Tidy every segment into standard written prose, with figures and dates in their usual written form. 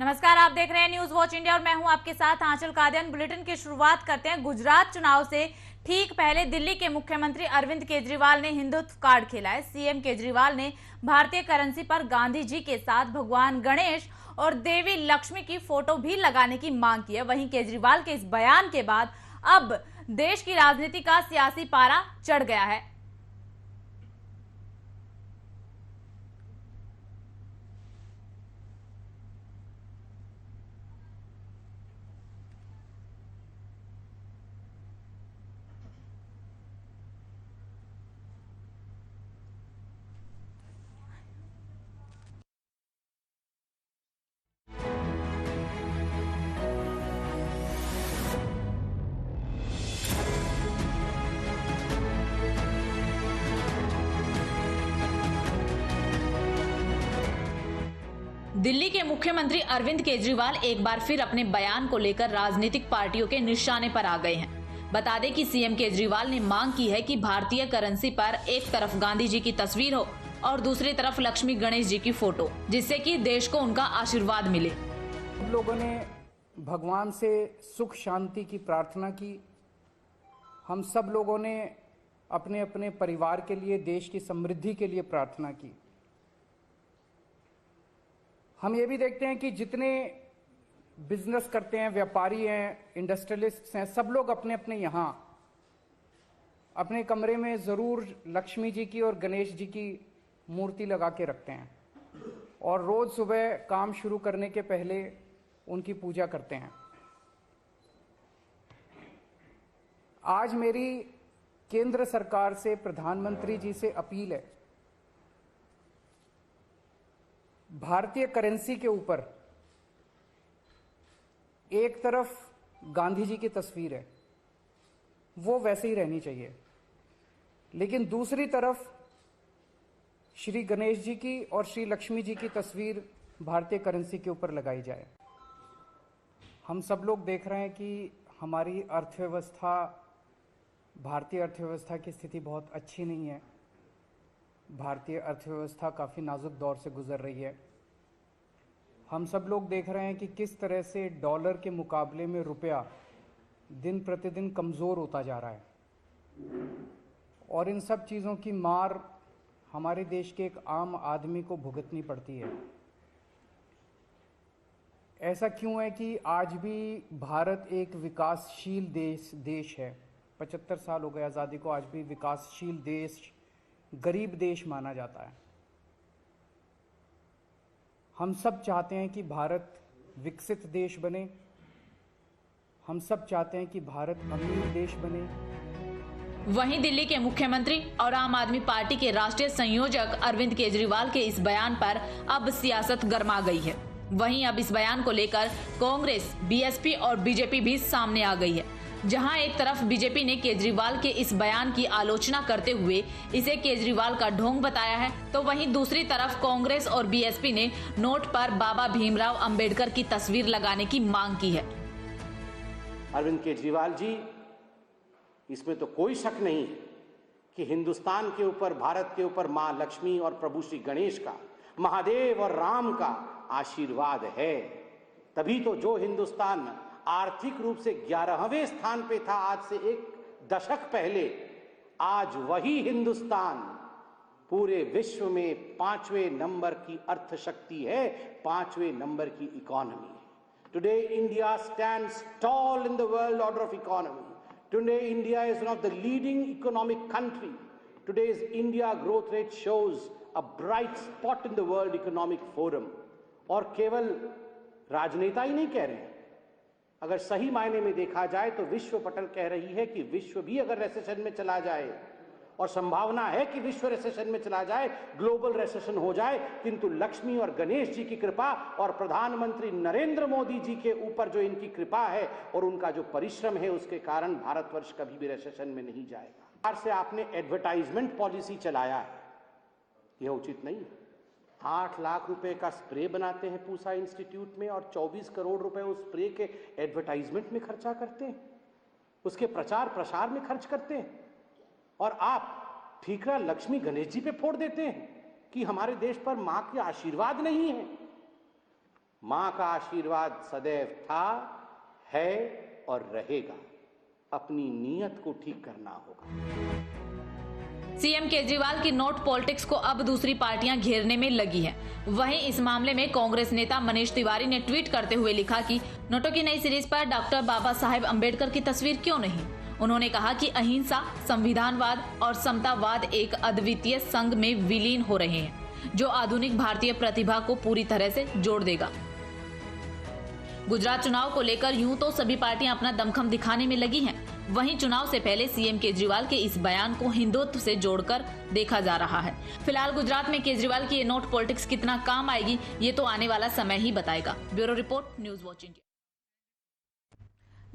नमस्कार, आप देख रहे हैं न्यूज वॉच इंडिया और मैं हूं आपके साथ आंचल कादियान। बुलेटिन की शुरुआत करते हैं। गुजरात चुनाव से ठीक पहले दिल्ली के मुख्यमंत्री अरविंद केजरीवाल ने हिंदुत्व कार्ड खेला है। सीएम केजरीवाल ने भारतीय करेंसी पर गांधी जी के साथ भगवान गणेश और देवी लक्ष्मी की फोटो भी लगाने की मांग की है। वहीं केजरीवाल के इस बयान के बाद अब देश की राजनीति का सियासी पारा चढ़ गया है। दिल्ली के मुख्यमंत्री अरविंद केजरीवाल एक बार फिर अपने बयान को लेकर राजनीतिक पार्टियों के निशाने पर आ गए हैं। बता दें कि सीएम केजरीवाल ने मांग की है कि भारतीय करेंसी पर एक तरफ गांधी जी की तस्वीर हो और दूसरी तरफ लक्ष्मी गणेश जी की फोटो, जिससे कि देश को उनका आशीर्वाद मिले। लोगों ने भगवान से सुख शांति की प्रार्थना की। हम सब लोगों ने अपने अपने परिवार के लिए, देश की समृद्धि के लिए प्रार्थना की। हम ये भी देखते हैं कि जितने बिजनेस करते हैं, व्यापारी हैं, इंडस्ट्रियलिस्ट्स हैं, सब लोग अपने अपने यहाँ अपने कमरे में ज़रूर लक्ष्मी जी की और गणेश जी की मूर्ति लगा के रखते हैं और रोज़ सुबह काम शुरू करने के पहले उनकी पूजा करते हैं। आज मेरी केंद्र सरकार से, प्रधानमंत्री जी से अपील है, भारतीय करेंसी के ऊपर एक तरफ गांधी जी की तस्वीर है, वो वैसे ही रहनी चाहिए, लेकिन दूसरी तरफ श्री गणेश जी की और श्री लक्ष्मी जी की तस्वीर भारतीय करेंसी के ऊपर लगाई जाए। हम सब लोग देख रहे हैं कि हमारी अर्थव्यवस्था, भारतीय अर्थव्यवस्था की स्थिति बहुत अच्छी नहीं है। भारतीय अर्थव्यवस्था काफ़ी नाजुक दौर से गुजर रही है। हम सब लोग देख रहे हैं कि किस तरह से डॉलर के मुकाबले में रुपया दिन प्रतिदिन कमज़ोर होता जा रहा है और इन सब चीज़ों की मार हमारे देश के एक आम आदमी को भुगतनी पड़ती है। ऐसा क्यों है कि आज भी भारत एक विकासशील देश है। 75 साल हो गए आज़ादी को, आज भी विकासशील देश, गरीब देश माना जाता है। हम सब चाहते हैं कि भारत विकसित देश बने, हम सब चाहते हैं कि भारत अमीर देश बने। वहीं दिल्ली के मुख्यमंत्री और आम आदमी पार्टी के राष्ट्रीय संयोजक अरविंद केजरीवाल के इस बयान पर अब सियासत गर्मा गई है। वहीं अब इस बयान को लेकर कांग्रेस, बीएसपी और बीजेपी भी सामने आ गई है। जहां एक तरफ बीजेपी ने केजरीवाल के इस बयान की आलोचना करते हुए इसे केजरीवाल का ढोंग बताया है, तो वहीं दूसरी तरफ कांग्रेस और बीएसपी ने नोट पर बाबा भीमराव अंबेडकर की तस्वीर लगाने की मांग की है। अरविंद केजरीवाल जी, इसमें तो कोई शक नहीं है कि हिंदुस्तान के ऊपर, भारत के ऊपर मां लक्ष्मी और प्रभु श्री गणेश का, महादेव और राम का आशीर्वाद है। तभी तो जो हिंदुस्तान आर्थिक रूप से 11वें स्थान पे था आज से एक दशक पहले, आज वही हिंदुस्तान पूरे विश्व में 5वें नंबर की अर्थशक्ति है, 5वें नंबर की इकोनॉमी है। Today India stands tall in the world order of economy. Today India is one of the leading economic country. Today's India growth rate shows a bright spot in the world economic forum. और केवल राजनेता ही नहीं कह रहे हैं, अगर सही मायने में देखा जाए तो विश्व पटल कह रही है कि विश्व भी अगर रेसेशन में चला जाए, और संभावना है कि विश्व रेसेशन में चला जाए, ग्लोबल रेसेशन हो जाए, किंतु लक्ष्मी और गणेश जी की कृपा और प्रधानमंत्री नरेंद्र मोदी जी के ऊपर जो इनकी कृपा है और उनका जो परिश्रम है, उसके कारण भारतवर्ष कभी भी रेसेशन में नहीं जाएगा। से आपने एडवर्टाइजमेंट पॉलिसी चलाया है, यह उचित नहीं है। 8 लाख रुपए का स्प्रे बनाते हैं पूसा इंस्टीट्यूट में और 24 करोड़ रुपए उस स्प्रे के एडवर्टाइजमेंट में खर्चा करते हैं, उसके प्रचार प्रसार में खर्च करते हैं, और आप ठीकरा लक्ष्मी गणेश जी पे फोड़ देते हैं कि हमारे देश पर मां के आशीर्वाद नहीं है। मां का आशीर्वाद सदैव था, है और रहेगा। अपनी नीयत को ठीक करना होगा। सीएम केजरीवाल की नोट पॉलिटिक्स को अब दूसरी पार्टियां घेरने में लगी हैं। वहीं इस मामले में कांग्रेस नेता मनीष तिवारी ने ट्वीट करते हुए लिखा कि नोटों की नई सीरीज पर डॉक्टर बाबा साहेब अम्बेडकर की तस्वीर क्यों नहीं। उन्होंने कहा कि अहिंसा, संविधानवाद और समतावाद एक अद्वितीय संघ में विलीन हो रहे हैं, जो आधुनिक भारतीय प्रतिभा को पूरी तरह से जोड़ देगा। गुजरात चुनाव को लेकर यूं तो सभी पार्टियां अपना दमखम दिखाने में लगी हैं, वहीं चुनाव से पहले सीएम केजरीवाल के इस बयान को हिंदुत्व से जोड़कर देखा जा रहा है। फिलहाल गुजरात में केजरीवाल की ये नोट पॉलिटिक्स कितना काम आएगी, ये तो आने वाला समय ही बताएगा। Bureau report, news watch India.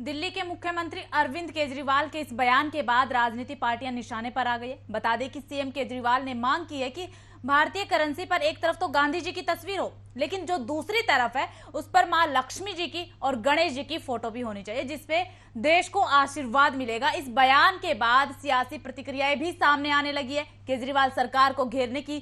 Delhi के मुख्यमंत्री अरविंद केजरीवाल के इस बयान के बाद राजनीतिक पार्टियां निशाने पर आ गई है। बता दें कि सीएम केजरीवाल ने मांग की है कि भारतीय करेंसी पर एक तरफ तो गांधी जी की तस्वीर हो, लेकिन जो दूसरी तरफ है उस पर मां लक्ष्मी जी की और गणेश जी की फोटो भी होनी चाहिए, जिसपे देश को आशीर्वाद मिलेगा। इस बयान के बाद सियासी प्रतिक्रियाएं भी सामने आने लगी है। केजरीवाल सरकार को घेरने की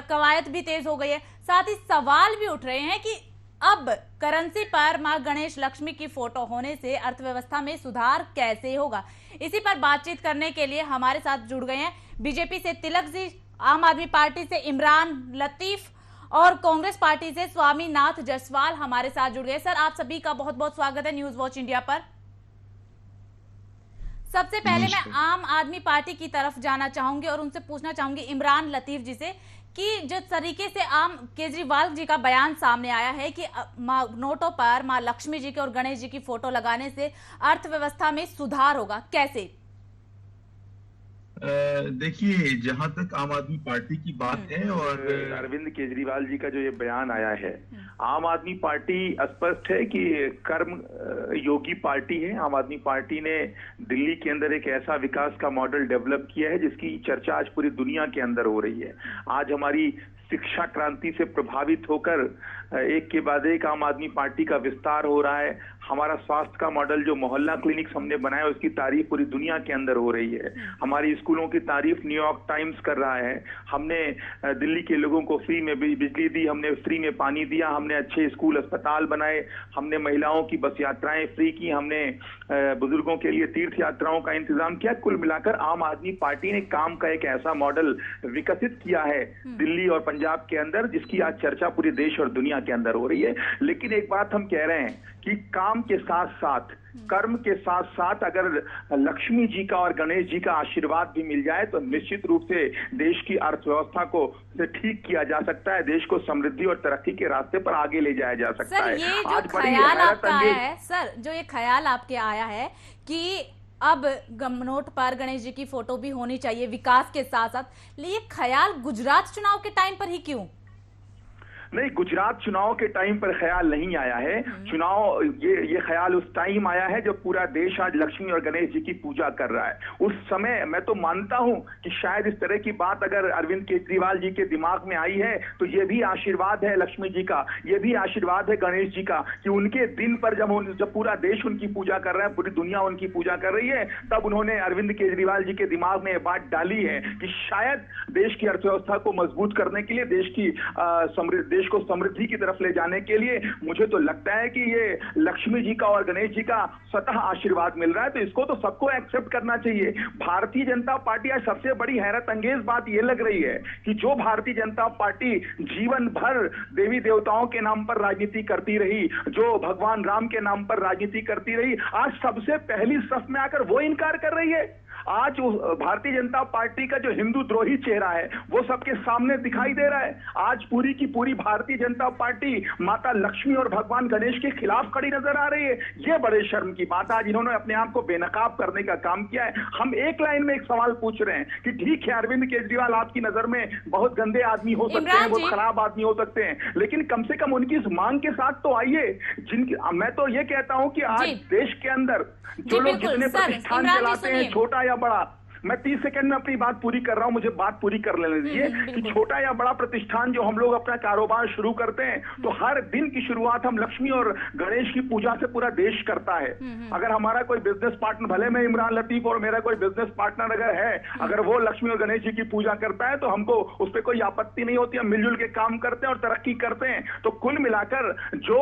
कवायद भी तेज हो गई है। साथ ही सवाल भी उठ रहे हैं कि अब करेंसी पर मां गणेश लक्ष्मी की फोटो होने से अर्थव्यवस्था में सुधार कैसे होगा। इसी पर बातचीत करने के लिए हमारे साथ जुड़ गए हैं बीजेपी से तिलक जी, आम आदमी पार्टी से इमरान लतीफ और कांग्रेस पार्टी से स्वामीनाथ जायसवाल हमारे साथ जुड़ गए। सर, आप सभी का बहुत बहुत स्वागत है न्यूज वॉच इंडिया पर। सबसे पहले मैं आम आदमी पार्टी की तरफ जाना चाहूंगी और उनसे पूछना चाहूंगी इमरान लतीफ जी से कि जिस तरीके से आम केजरीवाल जी का बयान सामने आया है कि नोटों पर मां लक्ष्मी जी के और गणेश जी की फोटो लगाने से अर्थव्यवस्था में सुधार होगा, कैसे? देखिए, जहां तक आम आदमी पार्टी की बात है और अरविंद केजरीवाल जी का जो ये बयान आया है, आम आदमी पार्टी स्पष्ट है कि कर्म योगी पार्टी है। आम आदमी पार्टी ने दिल्ली के अंदर एक ऐसा विकास का मॉडल डेवलप किया है जिसकी चर्चा आज पूरी दुनिया के अंदर हो रही है। आज हमारी शिक्षा क्रांति से प्रभावित होकर एक के बाद एक आम आदमी पार्टी का विस्तार हो रहा है। हमारा स्वास्थ्य का मॉडल जो मोहल्ला क्लिनिक्स हमने बनाया उसकी तारीफ पूरी दुनिया के अंदर हो रही है। हमारी स्कूलों की तारीफ न्यूयॉर्क टाइम्स कर रहा है। हमने दिल्ली के लोगों को फ्री में बिजली दी, हमने फ्री में पानी दिया, हमने अच्छे स्कूल अस्पताल बनाए, हमने महिलाओं की बस यात्राएं फ्री की, हमने बुजुर्गों के लिए तीर्थ यात्राओं का इंतजाम किया। कुल मिलाकर आम आदमी पार्टी ने काम का एक ऐसा मॉडल विकसित किया है दिल्ली और पंजाब के अंदर जिसकी आज चर्चा पूरे देश और दुनिया के अंदर हो रही है। लेकिन एक बात हम कह रहे हैं कि काम के साथ साथ, कर्म के साथ साथ अगर लक्ष्मी जी का और गणेश जी का आशीर्वाद भी मिल जाए तो निश्चित रूप से देश की अर्थव्यवस्था को ठीक किया जा सकता है, देश को समृद्धि और तरक्की के रास्ते पर आगे ले जाया जा सकता है। ये जो ख्याल आपका आया है सर, जो ये ख्याल आपके आया है कि अब नोट पर गणेश जी की फोटो भी होनी चाहिए विकास के साथ साथ, ये ख्याल गुजरात चुनाव के टाइम पर ही क्यों? नहीं, गुजरात चुनाव के टाइम पर ख्याल नहीं आया है। चुनाव ये ख्याल उस टाइम आया है जब पूरा देश आज लक्ष्मी और गणेश जी की पूजा कर रहा है। उस समय मैं तो मानता हूं कि शायद इस तरह की बात अगर अरविंद केजरीवाल जी के दिमाग में आई है तो ये भी आशीर्वाद है लक्ष्मी जी का, ये भी आशीर्वाद है गणेश जी का कि उनके दिन पर जब पूरा देश उनकी पूजा कर रहा है, पूरी दुनिया उनकी पूजा कर रही है, तब उन्होंने अरविंद केजरीवाल जी के दिमाग में ये बात डाली है कि शायद देश की अर्थव्यवस्था को मजबूत करने के लिए, देश को समृद्धि की तरफ ले जाने के लिए मुझे तो लगता है कि ये लक्ष्मी जी का और गणेश जी का स्वतः आशीर्वाद मिल रहा है, तो इसको तो सबको एक्सेप्ट करना चाहिए। भारतीय जनता पार्टी आज सबसे बड़ी हैरत अंगेज बात ये लग रही है कि जो भारतीय जनता पार्टी जीवन भर देवी देवताओं के नाम पर राजनीति करती रही, जो भगवान राम के नाम पर राजनीति करती रही, आज सबसे पहली सफ में आकर वो इनकार कर रही है। आज भारतीय जनता पार्टी का जो हिंदू द्रोही चेहरा है वो सबके सामने दिखाई दे रहा है। आज पूरी की पूरी भारतीय जनता पार्टी माता लक्ष्मी और भगवान गणेश के खिलाफ खड़ी नजर आ रही है। ये बड़े शर्म की बात है। आज इन्होंने अपने आप को बेनकाब करने का काम किया है। हम एक लाइन में एक सवाल पूछ रहे हैं कि ठीक है, अरविंद केजरीवाल आपकी नजर में बहुत गंदे आदमी हो सकते हैं, बहुत खराब आदमी हो सकते हैं, लेकिन कम से कम उनकी इस मांग के साथ तो आइए जिनकी मैं तो ये कहता हूं कि आज देश के अंदर जो लोग जितने प्रतिष्ठान चलाते हैं, छोटा या बड़ा, मैं 30 सेकंड में अपनी बात पूरी कर रहा हूं, मुझे बात पूरी कर लेने दीजिए कि छोटा या बड़ा प्रतिष्ठान जो हम लोग अपना कारोबार शुरू करते हैं तो हर दिन की शुरुआत हम लक्ष्मी और गणेश की पूजा से पूरा देश करता है। अगर हमारा कोई बिजनेस पार्टनर, भले में इमरान लतीफ और मेरा कोई बिजनेस पार्टनर अगर है, अगर वो लक्ष्मी और गणेश जी की पूजा करता है तो हमको उस पर कोई आपत्ति नहीं होती, हम मिलजुल के काम करते हैं और तरक्की करते हैं। तो कुल मिलाकर जो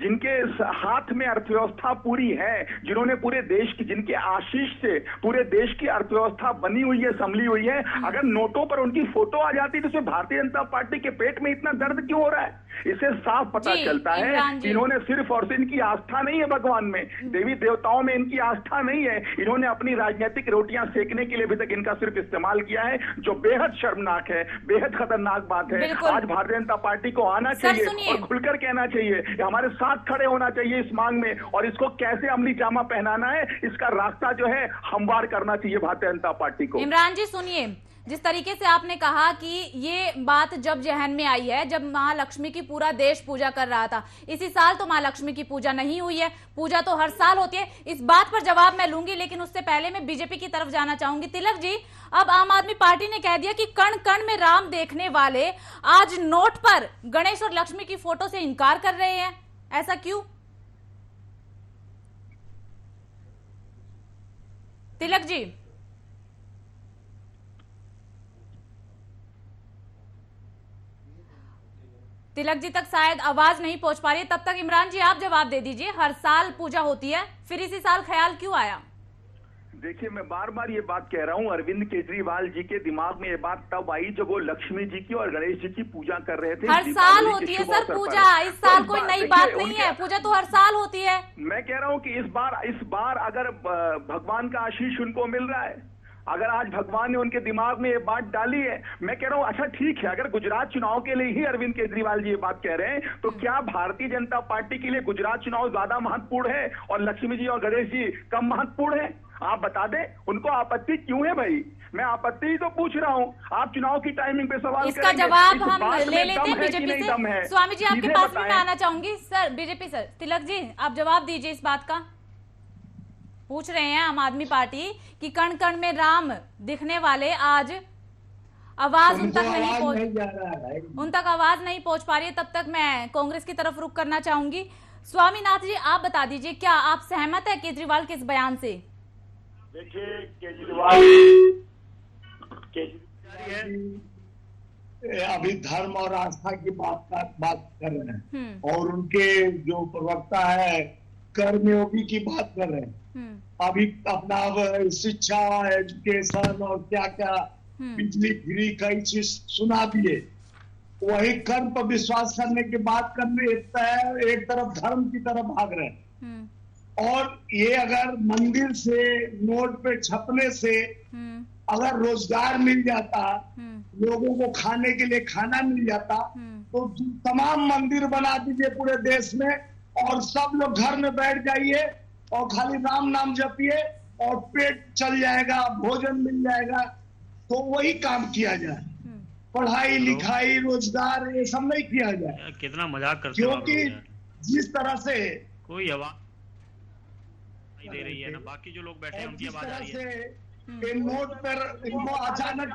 जिनके हाथ में अर्थव्यवस्था पूरी है, जिन्होंने पूरे देश की, जिनके आशीष से पूरे देश की अर्थव्यवस्था बनी हुई है, संभली हुई है, अगर नोटों पर उनकी फोटो आ जाती तो इसमें भारतीय जनता पार्टी के पेट में इतना दर्द क्यों हो रहा है? इससे साफ पता चलता है कि इन्होंने सिर्फ और सिर्फ, इनकी आस्था नहीं है भगवान में, देवी देवताओं में इनकी आस्था नहीं है, इन्होंने अपनी राजनीतिक रोटियां सेकने के लिए अभी तक इनका सिर्फ इस्तेमाल किया है, जो बेहद शर्मनाक है, बेहद खतरनाक बात है। आज भारतीय जनता पार्टी को आना चाहिए और खुलकर कहना चाहिए, हमारे साथ खड़े होना चाहिए इस मांग में, और इसको कैसे अमली जामा पहनाना है इसका रास्ता जो है हमवार करना चाहिए भारतीय जनता पार्टी को। इमरान जी सुनिए, जिस तरीके से आपने कहा कि ये बात जब जहन में आई है, जब महालक्ष्मी की पूरा देश पूजा कर रहा था, इसी साल तो महालक्ष्मी की पूजा नहीं हुई है, पूजा तो हर साल होती है, इस बात पर जवाब मैं लूंगी, लेकिन उससे पहले मैं बीजेपी की तरफ जाना चाहूंगी। तिलक जी, अब आम आदमी पार्टी ने कह दिया कि कण कण में राम देखने वाले आज नोट पर गणेश और लक्ष्मी की फोटो से इनकार कर रहे हैं, ऐसा क्यों? तिलक जी, तिलक जी तक शायद आवाज नहीं पहुंच पा रही है, तब तक इमरान जी आप जवाब दे दीजिए। हर साल पूजा होती है, फिर इसी साल ख्याल क्यों आया? देखिए, मैं बार बार ये बात कह रहा हूँ, अरविंद केजरीवाल जी के दिमाग में ये बात तब आई जब वो लक्ष्मी जी की और गणेश जी की पूजा कर रहे थे। हर साल होती है सर पूजा, इस साल कोई नई बात नहीं है, पूजा तो हर साल होती है। मैं कह रहा हूँ कि इस बार अगर भगवान का आशीष उनको मिल रहा है, अगर आज भगवान ने उनके दिमाग में ये बात डाली है, मैं कह रहा हूं अच्छा ठीक है, अगर गुजरात चुनाव के लिए ही अरविंद केजरीवाल जी ये बात कह रहे हैं तो क्या भारतीय जनता पार्टी के लिए गुजरात चुनाव ज्यादा महत्वपूर्ण है और लक्ष्मी जी और गणेश जी कम महत्वपूर्ण है? आप बता दें, उनको आपत्ति क्यों है भाई? मैं आपत्ति ही तो पूछ रहा हूं, आप चुनाव की टाइमिंग पे सवाल इसका जवाब हम ले लेते हैं बीजेपी से। स्वामी जी आपके पास में आना चाहूंगी। Sir BJP, sir Tilak ji आप जवाब दीजिए इस बात का। पूछ रहे हैं आम आदमी पार्टी कि कण कण में राम दिखने वाले आज आवाज उन तक नहीं पहुंच, उन तक आवाज नहीं पहुंच पा रही है। तब तक मैं कांग्रेस की तरफ रुख करना चाहूंगी। स्वामीनाथ जी आप बता दीजिए, क्या आप सहमत है केजरीवाल के इस बयान से? देखिए, केजरीवाल अभी धर्म और आस्था की बात कर रहे हैं और उनके जो प्रवक्ता है कर्मयोगी की बात कर रहे हैं। अभी अपना शिक्षा, एजुकेशन और क्या क्या बिजली फ्री कई चीज सुना दिए, वही कर्म पर विश्वास करने की बात करने एक तरफ धर्म की तरफ भाग रहे हैं। और ये अगर मंदिर से नोट पे छपने से अगर रोजगार मिल जाता, लोगों को खाने के लिए खाना मिल जाता, तो तमाम मंदिर बना दीजिए पूरे देश में और सब लोग घर में बैठ जाइए और खाली राम नाम जपिए और पेट चल जाएगा, भोजन मिल जाएगा। तो वही काम किया जाए, पढ़ाई लिखाई रोजगार ये सब नहीं किया जाए। कितना मजाक करते क्योंकि जिस तरह से कोई आवाज नहीं दे रही है ना, बाकी जो लोग बैठे हैं उनकी आवाज आ रही है। नोट पर इनको अचानक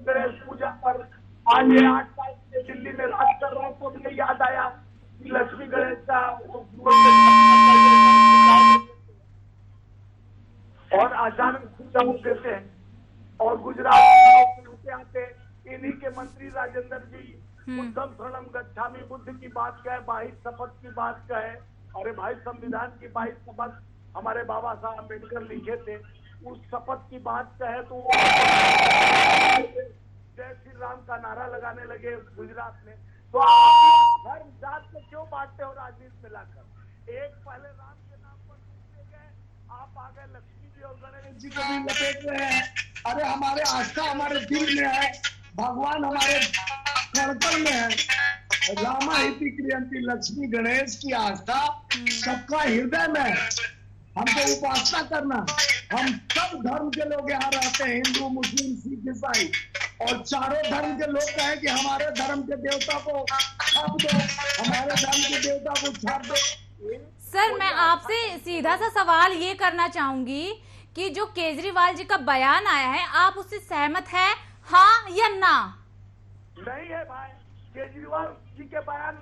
गणेश पूजा पर आज 8 साल से दिल्ली में राज कर रहा हूँ तो मुझे याद आया लक्ष्मी गणेश का और अचानक पूजा देते हैं और गुजरात होते आते इन्हीं के मंत्री राजेंद्र जी बुद्धम शरणम गच्छामि, बुद्ध की बात क्या है, 22 शपथ की बात क्या है। अरे भाई, संविधान की 22 शपथ हमारे बाबा साहब अम्बेडकर लिखे थे, उस शपथ की बात क्या है तो जय श्री राम का नारा लगाने लगे गुजरात में। तो आप धर्म जात को क्यों बांटते हो राजनीति में लाकर? एक पहले राम के नाम पर पूछते गए, आप आ गए लक्ष्मी जी और गणेश जी को भी लपेट रहे हैं। अरे हमारे आस्था हमारे दिल में है, भगवान हमारे धड़कन में है। रामा हिति क्रियंती, लक्ष्मी गणेश की आस्था सबका हृदय में है। हमको उपासना करना, हम सब धर्म के लोग यहाँ रहते हैं, हिंदू मुस्लिम सिख ईसाई, और चारों धर्म के लोग कहें कि हमारे धर्म के देवता को छाप दो, हमारे धर्म के देवता को छाप दो। सर मैं आपसे सीधा सा सवाल ये करना चाहूंगी कि जो केजरीवाल जी का बयान आया है आप उससे सहमत है, हाँ या ना? नहीं है भाई, केजरीवाल जी के बयान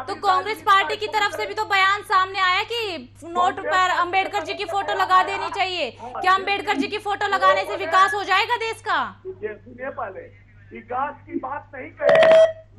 तो कांग्रेस पार्टी की तरफ से भी तो बयान सामने आया कि नोट पर अंबेडकर जी की फोटो लगा देनी चाहिए। क्या अंबेडकर जी की फोटो लगाने से विकास हो जाएगा देश का? सुनिए, पहले विकास की बात नहीं करें,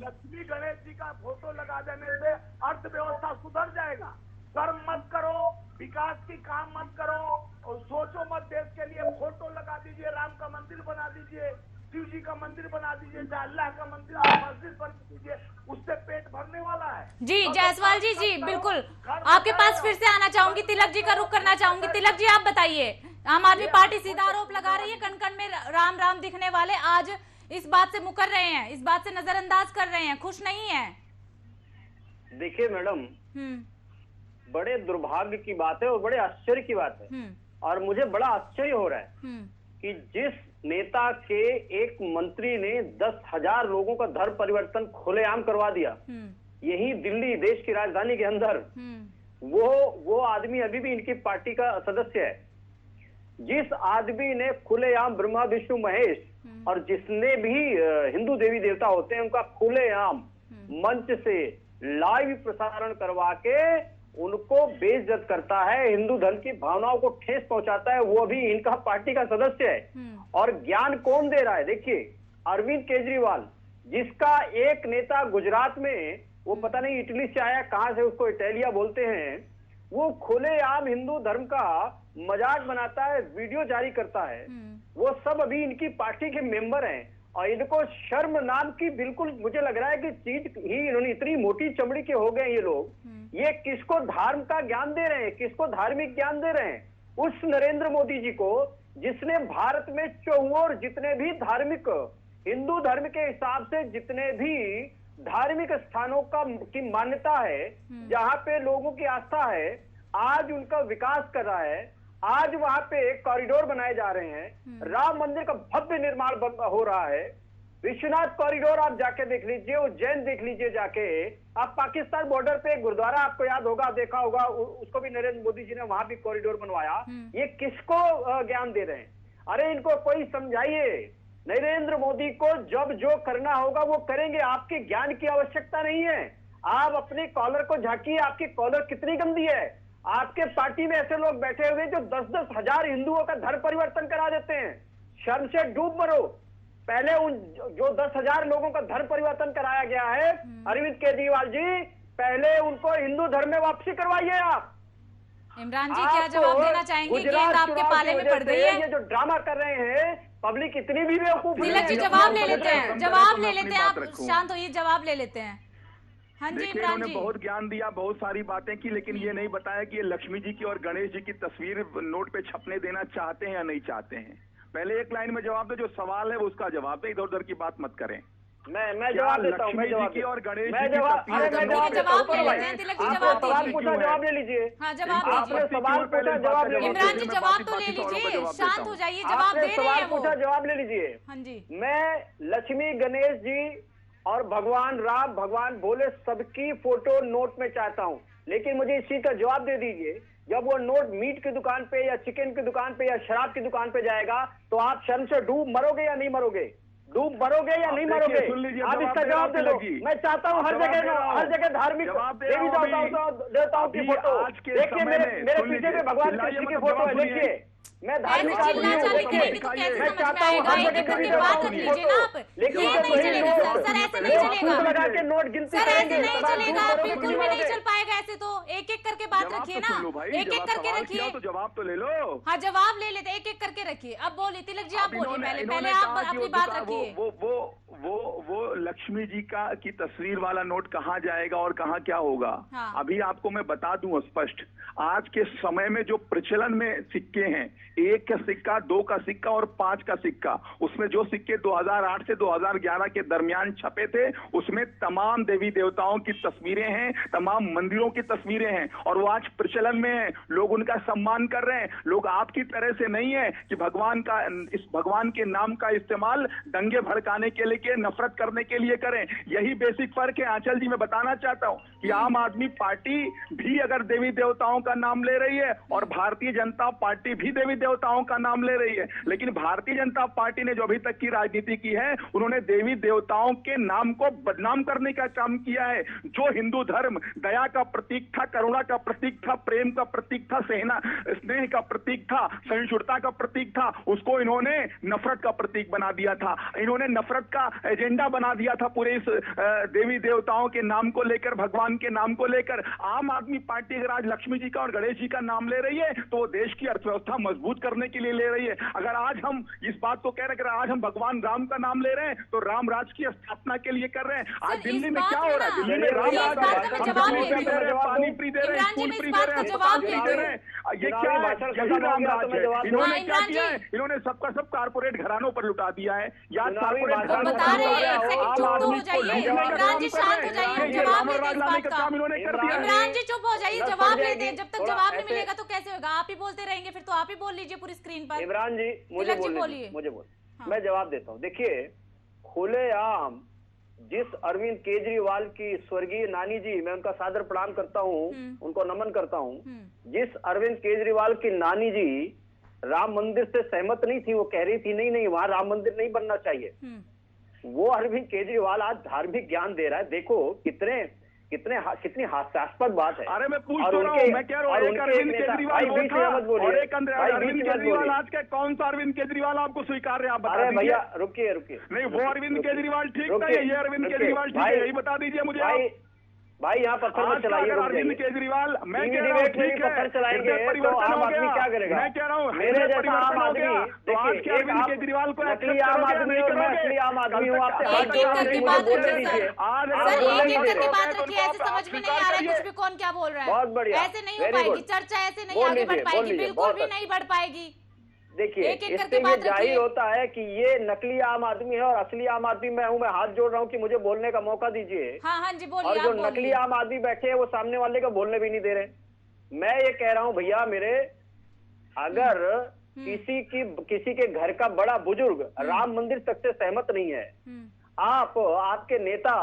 लक्ष्मी गणेश जी का फोटो लगा देने से अर्थव्यवस्था सुधर जाएगा। कर्म मत करो, विकास की काम मत करो और सोचो मत, देश के लिए फोटो लगा दीजिए, राम का मंदिर बना दीजिए, शिव जी का मंदिर बना दीजिए, अल्लाह का मंदिर मस्जिद बना दीजिए, उससे पेट भरने वाला है। जी जायसवाल जी, जी बिल्कुल आपके पास फिर से आना चाहूंगी, तिलक जी का रुख करना चाहूंगी। तिलक जी आप बताइए, आम आदमी पार्टी सीधा आरोप लगा रही है कण कण में राम राम दिखने वाले आज इस बात से मुकर रहे हैं, इस बात से नजरअंदाज कर रहे हैं, खुश नहीं है। देखिए मैडम, बड़े दुर्भाग्य की बात है और बड़े आश्चर्य की बात है, और मुझे बड़ा आश्चर्य हो रहा है कि जिस नेता के एक मंत्री ने 10,000 लोगों का धर्म परिवर्तन खुलेआम करवा दिया, यही दिल्ली देश की राजधानी के अंदर, वो आदमी अभी भी इनकी पार्टी का सदस्य है। जिस आदमी ने खुलेआम ब्रह्मा विष्णु महेश और जिसने भी हिंदू देवी देवता होते हैं उनका खुलेआम मंच से लाइव प्रसारण करवा के उनको बेइज्जत करता है, हिंदू धर्म की भावनाओं को ठेस पहुंचाता है, वो अभी इनका पार्टी का सदस्य है। और ज्ञान कौन दे रहा है? देखिए, अरविंद केजरीवाल, जिसका एक नेता गुजरात में, वो पता नहीं इटली से आया, कहां से, उसको इटालिया बोलते हैं, वो खुलेआम हिंदू धर्म का मजाक बनाता है, वीडियो जारी करता है। वो सब अभी इनकी पार्टी के मेंबर हैं और इनको शर्म नाम की बिल्कुल, मुझे लग रहा है कि चीज ही इन्होंने, इतनी मोटी चमड़ी के हो गए ये लोग। ये किसको धर्म का ज्ञान दे रहे हैं, किसको धार्मिक ज्ञान दे रहे हैं? उस नरेंद्र मोदी जी को, जिसने भारत में चौओर जितने भी धार्मिक, हिंदू धर्म के हिसाब से जितने भी धार्मिक स्थानों की मान्यता है, जहां पे लोगों की आस्था है, आज उनका विकास कर रहा है। आज वहां पे कॉरिडोर बनाए जा रहे हैं, राम मंदिर का भव्य निर्माण हो रहा है, विश्वनाथ कॉरिडोर आप जाके देख लीजिए, उज्जैन देख लीजिए जाके, आप पाकिस्तान बॉर्डर पे एक गुरुद्वारा आपको याद होगा, देखा होगा, उसको भी नरेंद्र मोदी जी ने वहां भी कॉरिडोर बनवाया। ये किसको ज्ञान दे रहे हैं? अरे इनको कोई समझाइए। नरेंद्र मोदी को जब जो करना होगा वो करेंगे, आपके ज्ञान की आवश्यकता नहीं है। आप अपने कॉलर को झांकिए, आपकी कॉलर कितनी गंदी है। आपके पार्टी में ऐसे लोग बैठे हुए जो 10-10 हजार हिंदुओं का धर्म परिवर्तन करा देते हैं। शर्म से डूब मरो। पहले उन जो 10,000 लोगों का धर्म परिवर्तन कराया गया है, अरविंद केजरीवाल जी, पहले उनको हिंदू धर्म में वापसी करवाइए। आप इमरान जी क्या जवाब देना चाहेंगे? गेंद आपके पाले में पड़ गई है। ये जो ड्रामा कर रहे हैं, पब्लिक इतनी भी बेवकूफ है। तिलक जी जवाब ले लेते हैं, जवाब ले लेते हैं, आप शांत होइए, जवाब ले लेते हैं। हाँ जी इमरान जी, बहुत ज्ञान दिया, बहुत सारी बातें की, लेकिन ये नहीं बताया कि ये लक्ष्मी जी की और गणेश जी की तस्वीर नोट पे छपने देना चाहते हैं या नहीं चाहते हैं। पहले एक लाइन में जवाब दे, जो सवाल है वो उसका जवाब दे, इधर उधर की बात मत करें। मैं जवाब देता हूं, मैं जवाब की और गणेश जवाब ले लेते हैं। तिलक जी जवाब पूछा, जवाब ले लीजिए। हाँ जवाब दीजिए। सवाल पूछा, जवाब ले लीजिए। इमरान जी जवाब तो ले लीजिए, शांत हो जाइए, जवाब दे रहे हैं वो। पूछा, जवाब ले लीजिए। हाँ जी, मैं लक्ष्मी गणेश जी और भगवान राम, भगवान भोले सबकी फोटो नोट में चाहता हूं, लेकिन मुझे इस चीज का जवाब दे दीजिए, जब वो नोट मीट की दुकान पे या चिकन की दुकान पे या शराब की दुकान पे जाएगा तो आप शर्म से डूब मरोगे या नहीं मरोगे? डूब मरोगे या नहीं मरोगे? आप इसका जवाब दे दो। मैं चाहता हूँ हर जगह धार्मिक देवी देवताओं की फोटो। देखिए मेरे पीछे में भगवान कृष्ण की फोटो है, देखिए मैं धार्मिक आदमी हूँ, मैं चाहता हूँ हर जगह देवी देवताओं की फोटो, लेकिन लगा के नोट गिनती करेंगे, बिल्कुल भी नहीं चल पाएगा ऐसे। तो एक एक करके बात रखिए ना, एक एक करके रखिए। तो जवाब तो ले लो। हाँ जवाब ले लेते, एक एक करके रखिए। अब बोलिए तिलक जी, आप बोलिए, पहले आप अपनी बात रखिए। वो लक्ष्मी जी की तस्वीर वाला नोट कहाँ जाएगा और कहाँ क्या होगा? हाँ। अभी आपको मैं बता दूं स्पष्ट, आज के समय में जो प्रचलन में सिक्के हैं, 1 का सिक्का, 2 का सिक्का और 5 का सिक्का, उसमें जो सिक्के 2008 से 2011 के दरमियान छपे थे, उसमें तमाम देवी देवताओं की तस्वीरें हैं, तमाम मंदिरों की तस्वीरें हैं, और वो आज प्रचलन में है, लोग उनका सम्मान कर रहे हैं। लोग आपकी तरह से नहीं है कि भगवान के नाम का इस्तेमाल दंगे भड़काने के लिए, नफरत करने के लिए करें। यही बेसिक फर्क है। आंचल जी, मैं बताना चाहता हूं कि आम आदमी पार्टी भी अगर देवी देवताओं का नाम ले रही है और भारतीय जनता पार्टी भी देवी देवताओं का नाम ले रही है, लेकिन भारतीय जनता पार्टी ने जो अभी तक की राजनीति की है, उन्होंने देवी देवताओं के नाम को बदनाम करने का काम किया है। जो हिंदू धर्म दया का प्रतीक था, करुणा का प्रतीक था, प्रेम का प्रतीक था, स्नेह का प्रतीक था, सहिष्णुता का प्रतीक था, उसको इन्होंने नफरत का प्रतीक बना दिया था। इन्होंने नफरत का एजेंडा बना दिया था पूरे इस देवी देवताओं के नाम को लेकर, भगवान के नाम को लेकर। आम आदमी पार्टी अगर आज लक्ष्मी जी का और गणेश जी का नाम ले रही है तो वो देश की अर्थव्यवस्था मजबूत करने के लिए ले रही है। अगर आज हम इस बात को कह रहे हैं, आज हम भगवान राम का नाम ले रहे हैं तो राम राज की स्थापना के लिए कर रहे हैं। आज दिल्ली में क्या हो रहा है? दिल्ली में राम राज पानी फ्री दे रहे हैं, स्कूल फ्री दे रहे हैं, अस्पताल फ्री दे रहे हैं। ये क्या है? यही राम राज है। इन्होंने क्या किया है? इन्होंने सबका सब कारपोरेट घरानों पर लुटा दिया है। या कारपोरेट घरानों पर आम आदमी को लूटने का काम कर रहे हैं। ये राम राज लाने का काम इन्होंने कर दिया है। इमरान जी चुप हो जाइए, जवाब लेते हैं। जब तक जवाब नहीं मिलेगा तो कैसे होगा? आप ही बोलते रहेंगे, फिर तो आप ही बोल लीजिए पूरी स्क्रीन पर। इमरान जी मुझे बोलिए। मैं जवाब देता हूँ। देखिए, खुलेआम जिस अरविंद केजरीवाल की स्वर्गीय नानी जी, मैं उनका सादर प्रणाम करता हूँ, उनको नमन करता हूँ, जिस अरविंद केजरीवाल की नानी जी राम मंदिर से सहमत नहीं थी, वो कह रही थी नहीं वहां राम मंदिर नहीं बनना चाहिए, वो अरविंद केजरीवाल आज धार्मिक ज्ञान दे रहा है। देखो कितनी हास्यास्पद बात है। अरे मैं पूछ तो रहा हूँ, मैं कह रहा हूँ, एक अरविंद केजरीवाल वो था और एक अरविंद केजरीवाल आज का कौन सा अरविंद केजरीवाल आपको स्वीकार है? आप बता दीजिए। भैया रुकिए। नहीं, वो अरविंद केजरीवाल ठीक था, ये अरविंद केजरीवाल ठीक है, यही बता दीजिए मुझे। भाई यहाँ पत्थर मत चलाइए। अरविंद केजरीवाल, मैं कह रहा हूँ ठीक है, पत्थर चलाएंगे तो आम आदमी क्या करेगा? मैं कह रहा हूँ मेरे जैसा आम आदमी, तो आज के अरविंद केजरीवाल को नकली आम आदमी और मैं असली आम आदमी हूँ। आपसे हाथ जोड़ के मुझे बोलने दीजिए। समझ में नहीं आ रहा है कुछ भी, कौन क्या बोल रहा है। बहुत बढ़िया, ऐसे नहीं हो पाएगी चर्चा, ऐसे नहीं आगे बढ़ पाएगी, बिल्कुल भी नहीं बढ़ पाएगी। देखिए, इससे ये जाहिर होता है कि ये नकली आम आदमी है और असली आम आदमी मैं हूं। मैं हाथ जोड़ रहा हूं कि मुझे बोलने का मौका दीजिए। हाँ जी बोलिए। और जो नकली आम आदमी बैठे हैं वो सामने वाले को बोलने भी नहीं दे रहे। मैं ये कह रहा हूं भैया मेरे, अगर किसी के घर का बड़ा बुजुर्ग राम मंदिर तक से सहमत नहीं है, आपके नेता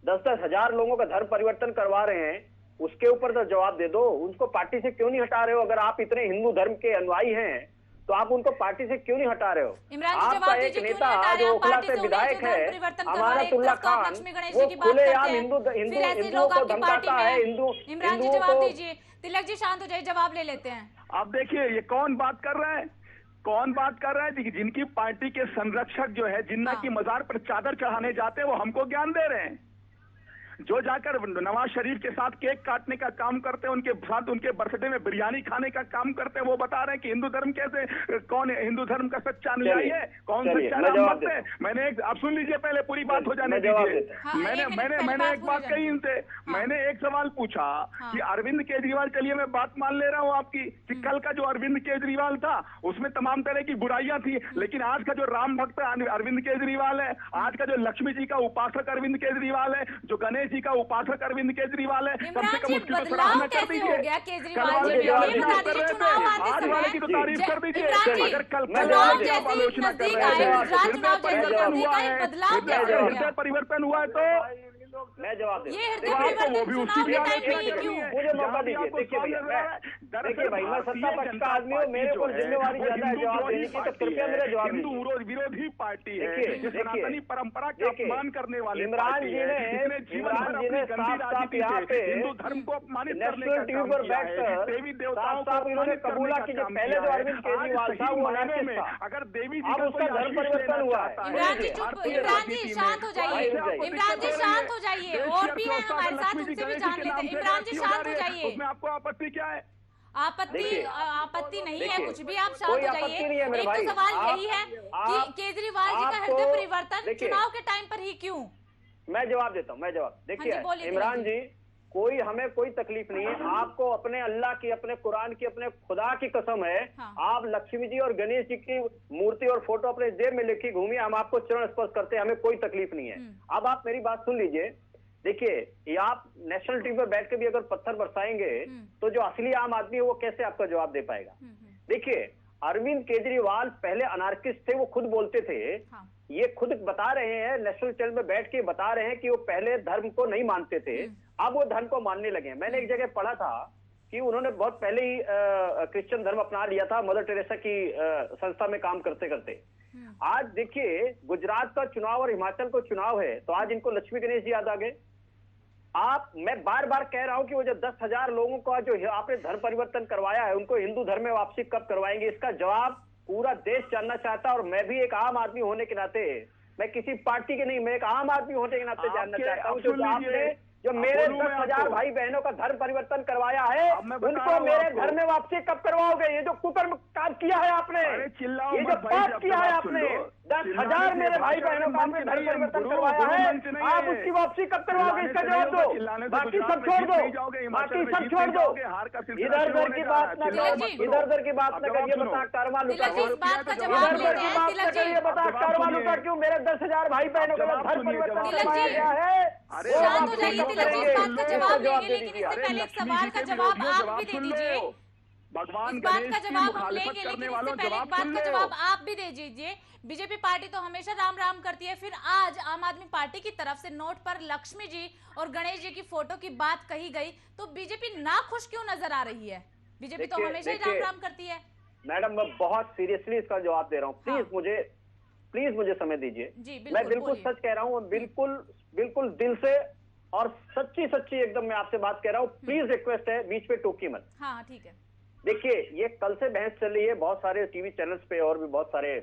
10-10 हजार लोगों का धर्म परिवर्तन करवा रहे हैं, उसके ऊपर तो जवाब दे दो। उनको पार्टी से क्यों नहीं हटा रहे हो? अगर आप इतने हिंदू धर्म के अनुयायी हैं तो आप उनको पार्टी से क्यों नहीं हटा रहे हो? आपका एक नेता जो ओखला से विधायक है, अमानतुल्लाह खान, वो खुलेआम हिंदुओं को धमकाता है, हिंदुओं को। तिलक जी शांत हो जाइए, जवाब ले लेते हैं। अब देखिए ये कौन बात कर रहा है, जिनकी पार्टी के संरक्षक जो है, जिन्ना की मजार पर चादर चढ़ाने जाते हैं, वो हमको ज्ञान दे रहे हैं। जो जाकर नवाज शरीफ के साथ केक काटने का काम करते हैं, उनके साथ उनके बर्थडे में बिरयानी खाने का काम करते हैं, वो बता रहे हैं कि हिंदू धर्म कैसे, कौन हिंदू धर्म का सच्चा अनुयायी है, कौन सच्चा राम भक्त है। मैंने एक, आप सुन लीजिए पहले, पूरी बात हो जाने दीजिए। मैंने एक बात कही इनसे, मैंने एक सवाल पूछा कि अरविंद केजरीवाल, चलिए मैं बात मान ले रहा हूँ आपकी कि कल का जो अरविंद केजरीवाल था उसमें तमाम तरह की बुराइयां थी, लेकिन आज का जो राम भक्त अरविंद केजरीवाल है, आज का जो लक्ष्मी जी का उपासक अरविंद केजरीवाल है, जो गणेश जी का उपासक अरविंद केजरीवाल है, कम से कम उसकी तो सराहना कर दीजिए। आज वाले की तो तारीफ कर दीजिए। अगर कल आलोचना कर रहे हैं, हृदय परिवर्तन हुआ है तो मैं जवाब ये वो भी उसी भी मुझे मौका दीजिए। देखिए भाई, मैं सत्ता पक्ष का आदमी हूँ, मेरे को जिम्मेवारी ज्यादा है जवाब देने की, तो कृपया मेरा जवाब दीजिए। हिंदू विरोधी पार्टी है, सनातनी परंपरा का अपमान करने वाले इमरान जी ने साफ यहाँ पे हिंदू धर्म को अपमानित नेशनल टीवी पर बैठकर देवी देवताओं को इन्होंने कबूला की जो पहले जो अरविंद केजरीवाल था वो अनार्किस्ट था, अगर देवी अब उसका धर्म परिवर्तन हुआ है। इमरान जी शांत हो जाइए, इमरान जी शांत हो जाइए, और भी है हमारे साथ, उनसे भी जान लेते हैं। इमरान जी शांत हो जाइए। उसमें आपको आपत्ति क्या है? आपत्ति नहीं है कुछ भी, आप शांत हो जाइए। एक तो सवाल यही है कि केजरीवाल जी का हृदय परिवर्तन चुनाव के टाइम पर ही क्यों? मैं जवाब देता हूँ, देखिए इमरान जी, हमें कोई तकलीफ नहीं है। आपको अपने अल्लाह की, अपने कुरान की, अपने खुदा की कसम है, आप लक्ष्मी जी और गणेश जी की मूर्ति और फोटो अपने जेब में लेके घूमिए, हम आपको चरण स्पर्श करते हैं, हमें कोई तकलीफ नहीं है। अब आप मेरी बात सुन लीजिए देखिए, ये आप नेशनल टीवी पर बैठ के भी अगर पत्थर बरसाएंगे तो जो असली आम आदमी है वो कैसे आपका जवाब दे पाएगा? देखिए, अरविंद केजरीवाल पहले अनार्किस्ट थे, वो खुद बोलते थे। हाँ। ये खुद बता रहे हैं, नेशनल चैनल में बैठ के बता रहे हैं कि वो पहले धर्म को नहीं मानते थे, अब वो धर्म को मानने लगे। मैंने एक जगह पढ़ा था कि उन्होंने बहुत पहले ही क्रिश्चियन धर्म अपना लिया था, मदर टेरेसा की संस्था में काम करते करते। आज देखिए, गुजरात का चुनाव और हिमाचल का चुनाव है, तो आज इनको लक्ष्मी गणेश जी याद आ गए। मैं बार बार कह रहा हूं कि वो जो 10,000 लोगों का जो आपने धर्म परिवर्तन करवाया है, उनको हिंदू धर्म में वापसी कब करवाएंगे? इसका जवाब पूरा देश जानना चाहता है। और मैं भी एक आम आदमी होने के नाते, मैं किसी पार्टी के नहीं, मैं एक आम आदमी होने के नाते जानना चाहता हूँ जो आपने जो मेरे 10,000 भाई बहनों का धर्म परिवर्तन करवाया है, उनको मेरे घर में वापसी कब करवाओगे? ये जो कुकर्म काम किया है आपने, ये जो पाप किया है आपने, 10,000 मेरे भाई बहनों का आपने धर्म परिवर्तन करवाया है, आप उसकी वापसी कब करवाओगे? इसका जवाब दो, बाकी सब छोड़ दो, बाकी सब छोड़ दो। इधर उधर की बात न करो, इधर उधर की बात न करिए, बता कारवा लूटा, इधर उधर की बात न करिए, बता कारवा लूटा क्यों? मेरे 10,000 भाई बहनों का धर्म परिवर्तन करवाया गया है। लेकिन इससे पहले एक सवाल का जवाब आप भी दे दीजिए। भगवान इस बात का जवाब हम लेंगे, लेकिन इससे पहले एक बात का जवाब आप भी दे दीजिए। बीजेपी पार्टी तो हमेशा राम राम करती है, फिर आज आम आदमी पार्टी की तरफ से नोट पर लक्ष्मी जी और गणेश जी की फोटो की बात कही गई, तो बीजेपी नाखुश क्यों नजर आ रही है? बीजेपी तो हमेशा ही राम राम करती है। मैडम, मैं बहुत सीरियसली इसका जवाब दे रहा हूँ। प्लीज मुझे समय दीजिए। मैं बिल्कुल सच कह रहा हूँ, बिल्कुल दिल से और सच्ची एकदम मैं आपसे बात कह रहा हूँ। प्लीज रिक्वेस्ट है, बीच में टोकी मत। हाँ, ठीक है। देखिए, ये कल से बहस चल रही है बहुत सारे टीवी चैनल्स पे और भी बहुत सारे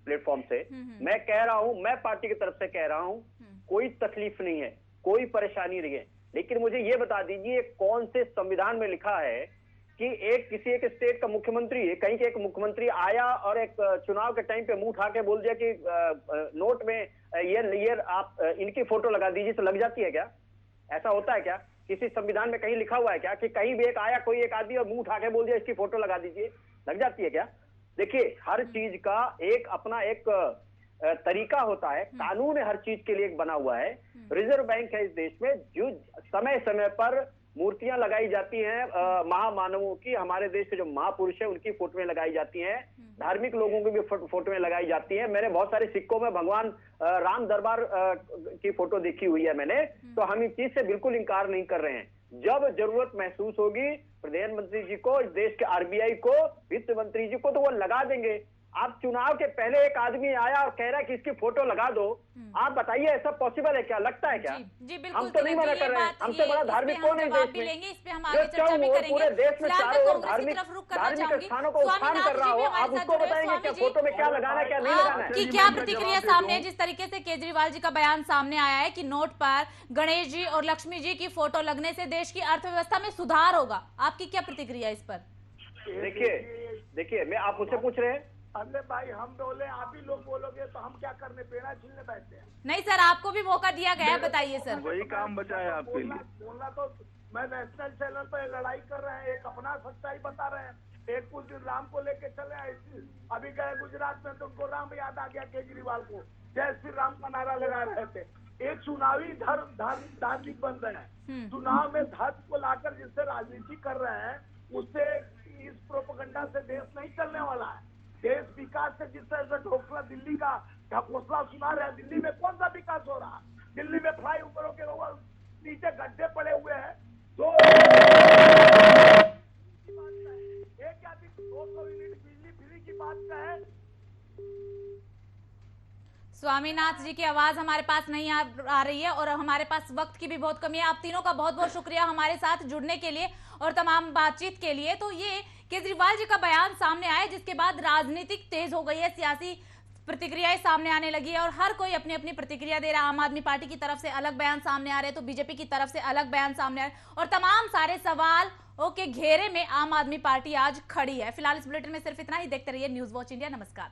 प्लेटफॉर्म से। मैं कह रहा हूँ, मैं पार्टी की तरफ से कह रहा हूँ, कोई तकलीफ नहीं है, कोई परेशानी नहीं है, लेकिन मुझे ये बता दीजिए कौन से संविधान में लिखा है कि किसी एक स्टेट का मुख्यमंत्री, कहीं के एक मुख्यमंत्री आया और एक चुनाव के टाइम पे मुंह उठा के बोल दिया कि नोट में ये आप इनकी फोटो लगा दीजिए, तो लग जाती है क्या? ऐसा होता है क्या? किसी संविधान में कहीं लिखा हुआ है क्या कि कहीं भी एक आया कोई एक आदमी और मुंह उठा के बोल दिया इसकी फोटो लगा दीजिए, लग जाती है क्या? देखिए, हर चीज का एक अपना एक तरीका होता है, कानून हर चीज के लिए एक बना हुआ है। रिजर्व बैंक है इस देश में, जो समय समय पर मूर्तियां लगाई जाती हैं महामानवों की, हमारे देश के जो महापुरुष है उनकी फोटोएं लगाई जाती हैं, धार्मिक लोगों की भी फोटोएं लगाई जाती हैं। मैंने बहुत सारे सिक्कों में भगवान राम दरबार की फोटो देखी हुई है मैंने, तो हम इस चीज से बिल्कुल इनकार नहीं कर रहे हैं। जब जरूरत महसूस होगी प्रधानमंत्री जी को, इस देश के आरबीआई को, वित्त मंत्री जी को, तो वो लगा देंगे। आप चुनाव के पहले एक आदमी आया और कह रहा है कि इसकी फोटो लगा दो, आप बताइए ऐसा पॉसिबल है क्या? लगता है क्या? जी बिल्कुल, हम तो नहीं मना कर रहे हैं, हमसे बड़ा धार्मिक कौन है देश में? इस पे हम आगे चर्चा भी करेंगे। पूरे देश में चारों ओर धार्मिक स्थानों को उत्थान कर रहा हो, आप उसको बताएंगे क्या फोटो में क्या लगाना है क्या नहीं लगाना है? कि क्या प्रतिक्रिया सामने है जिस तरीके से केजरीवाल जी का बयान सामने आया है कि नोट पर गणेश जी और लक्ष्मी जी की फोटो लगने से देश की अर्थव्यवस्था में सुधार होगा, आपकी क्या प्रतिक्रिया इस पर? देखिए मैं, आप मुझसे पूछ रहे हैं, अरे भाई हम बोले आप ही लोग बोलोगे तो हम क्या करने, पेड़ा छीलने बैठते हैं? नहीं सर, आपको भी मौका दिया गया है, बताइए सर। वही काम बचा है आपके लिए। बोलना तो मैं नेशनल चैनल पे लड़ाई कर रहे हैं, एक अपना सच्चाई बता रहे हैं, एक कुछ दिन राम को लेके चले आए। अभी गए गुजरात में तो उनको राम याद आ गया, केजरीवाल को जय श्री राम का नारा लगा रहे थे। एक चुनावी धार्मिक बन रहे हैं, चुनाव में धर्म को लाकर जिससे राजनीति कर रहे हैं, उससे इस प्रोपेगेंडा से देश नहीं चलने वाला है। देश विकास से जिस तरह से ढोकला दिल्ली का घोषणा सुना रहे हैं, दिल्ली में कौन सा विकास हो रहा है? दिल्ली में फ्लाई ओवरों के नीचे गड्ढे पड़े हुए हैं। तो एक आदमी 200 यूनिट बिजली फ्री की बात का है। स्वामीनाथ जी की आवाज हमारे पास नहीं आ रही है और हमारे पास वक्त की भी बहुत कमी है। आप तीनों का बहुत बहुत शुक्रिया हमारे साथ जुड़ने के लिए और तमाम बातचीत के लिए। तो ये केजरीवाल जी का बयान सामने आया जिसके बाद राजनीतिक तेज हो गई है, सियासी प्रतिक्रियाएं सामने आने लगी है और हर कोई अपनी अपनी प्रतिक्रिया दे रहा है। आम आदमी पार्टी की तरफ से अलग बयान सामने आ रहे हैं तो बीजेपी की तरफ से अलग बयान सामने आ रहे हैं और तमाम सारे सवाल के घेरे में आम आदमी पार्टी आज खड़ी है। फिलहाल इस बुलेटिन में सिर्फ इतना ही। देखते रहिए न्यूज़ वॉच इंडिया। नमस्कार।